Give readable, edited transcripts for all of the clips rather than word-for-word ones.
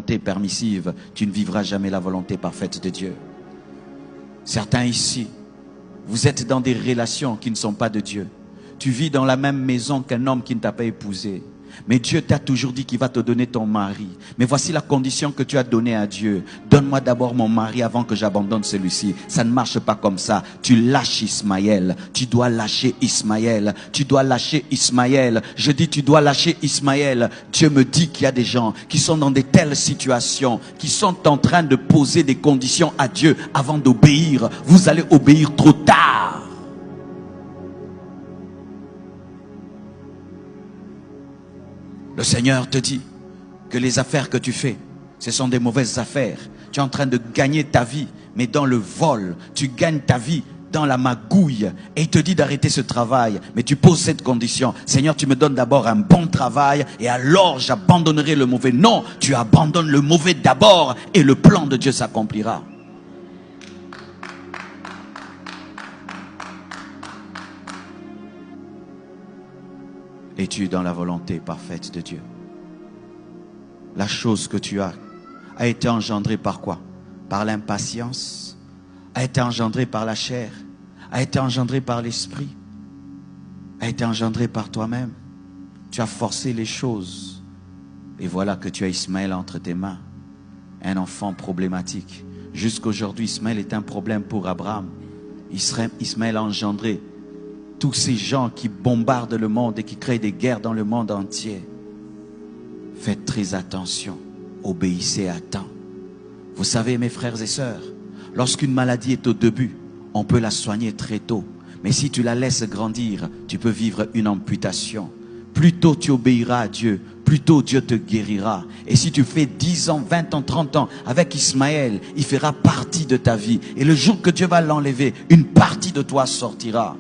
volonté permissive, tu ne vivras jamais la volonté parfaite de Dieu. Certains ici, vous êtes dans des relations qui ne sont pas de Dieu. Tu vis dans la même maison qu'un homme qui ne t'a pas épousé. Mais Dieu t'a toujours dit qu'il va te donner ton mari. Mais voici la condition que tu as donnée à Dieu. Donne-moi d'abord mon mari avant que j'abandonne celui-ci. Ça ne marche pas comme ça. Tu lâches Ismaël. Tu dois lâcher Ismaël. Tu dois lâcher Ismaël. Je dis tu dois lâcher Ismaël. Dieu me dit qu'il y a des gens qui sont dans de telles situations, qui sont en train de poser des conditions à Dieu avant d'obéir. Vous allez obéir trop tard. Le Seigneur te dit que les affaires que tu fais, ce sont des mauvaises affaires. Tu es en train de gagner ta vie, mais dans le vol. Tu gagnes ta vie dans la magouille. Et il te dit d'arrêter ce travail. Mais tu poses cette condition. Seigneur, tu me donnes d'abord un bon travail et alors j'abandonnerai le mauvais. Non, tu abandonnes le mauvais d'abord et le plan de Dieu s'accomplira. Es-tu dans la volonté parfaite de Dieu? La chose que tu as a été engendrée par quoi? Par l'impatience? A été engendrée par la chair? A été engendrée par l'esprit? A été engendrée par toi-même? Tu as forcé les choses. Et voilà que tu as Ismaël entre tes mains. Un enfant problématique. Jusqu'aujourd'hui, Ismaël est un problème pour Abraham. Ismaël a engendré tous ces gens qui bombardent le monde et qui créent des guerres dans le monde entier. Faites très attention. Obéissez à temps. Vous savez, mes frères et sœurs, lorsqu'une maladie est au début, on peut la soigner très tôt. Mais si tu la laisses grandir, tu peux vivre une amputation. Plus tôt tu obéiras à Dieu, plus tôt Dieu te guérira. Et si tu fais 10 ans, 20 ans, 30 ans avec Ismaël, il fera partie de ta vie. Et le jour que Dieu va l'enlever, une partie de toi sortira.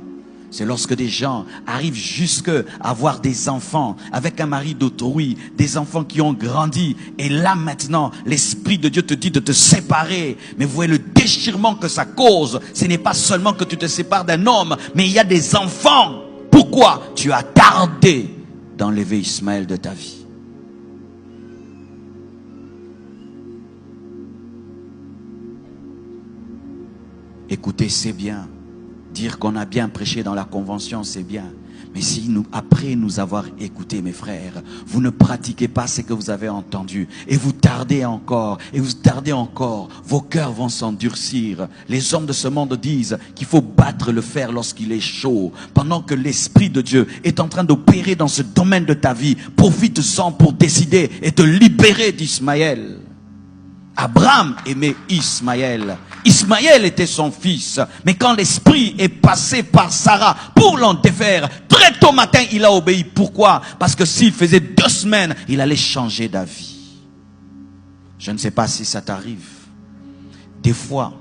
C'est lorsque des gens arrivent jusqu'à avoir des enfants avec un mari d'autrui, des enfants qui ont grandi. Et là maintenant, l'Esprit de Dieu te dit de te séparer. Mais vous voyez le déchirement que ça cause. Ce n'est pas seulement que tu te sépares d'un homme, mais il y a des enfants. Pourquoi? Tu as tardé d'enlever Ismaël de ta vie. Écoutez, c'est bien. Dire qu'on a bien prêché dans la convention, c'est bien. Mais si nous, après nous avoir écoutés, mes frères, vous ne pratiquez pas ce que vous avez entendu, et vous tardez encore, et vous tardez encore, vos cœurs vont s'endurcir. Les hommes de ce monde disent qu'il faut battre le fer lorsqu'il est chaud. Pendant que l'Esprit de Dieu est en train d'opérer dans ce domaine de ta vie, profite-en pour décider et te libérer d'Ismaël. Abraham aimait Ismaël. Ismaël était son fils. Mais quand l'esprit est passé par Sarah pour l'en défaire, très tôt matin, il a obéi. Pourquoi? Parce que s'il faisait 2 semaines, il allait changer d'avis. Je ne sais pas si ça t'arrive. Des fois,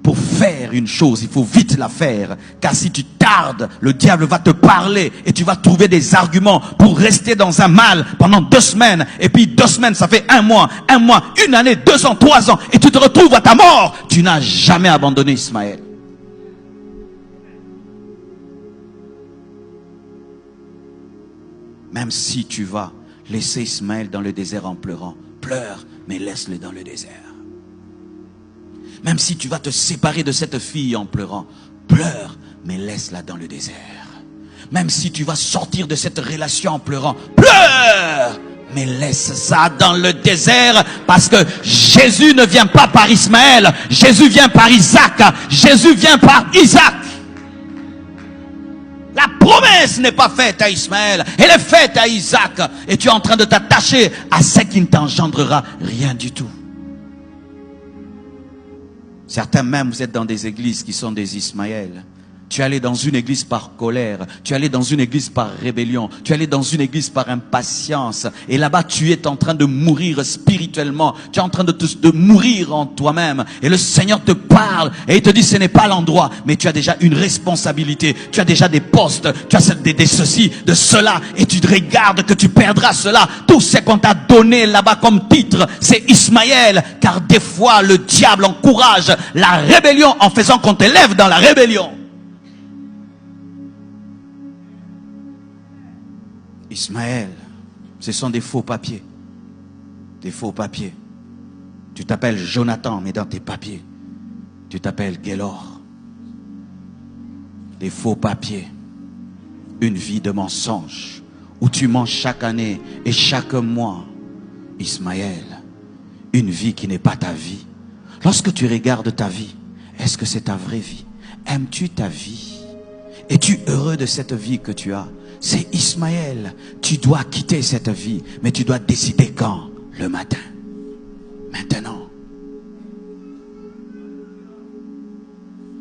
pour faire une chose, il faut vite la faire. Car si tu tardes, le diable va te parler et tu vas trouver des arguments pour rester dans un mal pendant 2 semaines. Et puis 2 semaines, ça fait 1 mois, 1 année, 2 ans, 3 ans. Et tu te retrouves à ta mort. Tu n'as jamais abandonné Ismaël. Même si tu vas laisser Ismaël dans le désert en pleurant, pleure, mais laisse-le dans le désert. Même si tu vas te séparer de cette fille en pleurant, pleure, mais laisse-la dans le désert. Même si tu vas sortir de cette relation en pleurant, pleure, mais laisse ça dans le désert, parce que Jésus ne vient pas par Ismaël, Jésus vient par Isaac, Jésus vient par Isaac. La promesse n'est pas faite à Ismaël, elle est faite à Isaac, et tu es en train de t'attacher à ce qui ne t'engendrera rien du tout. Certains même, vous êtes dans des églises qui sont des Ismaël. Tu es allé dans une église par colère, tu es allé dans une église par rébellion, tu es allé dans une église par impatience. Et là-bas, tu es en train de mourir spirituellement, tu es en train de mourir en toi-même. Et le Seigneur te parle et il te dit, ce n'est pas l'endroit, mais tu as déjà une responsabilité, tu as déjà des postes, tu as des ceci, de cela, et tu te regardes que tu perdras cela. Tout ce qu'on t'a donné là-bas comme titre, c'est Ismaël. Car des fois, le diable encourage la rébellion en faisant qu'on t'élève dans la rébellion. Ismaël, ce sont des faux papiers. Des faux papiers. Tu t'appelles Jonathan, mais dans tes papiers, tu t'appelles Gaylor. Des faux papiers. Une vie de mensonge où tu mens chaque année et chaque mois. Ismaël, une vie qui n'est pas ta vie. Lorsque tu regardes ta vie, est-ce que c'est ta vraie vie? Aimes-tu ta vie? Es-tu heureux de cette vie que tu as? C'est Ismaël. Tu dois quitter cette vie, mais tu dois décider quand? Le matin. Maintenant.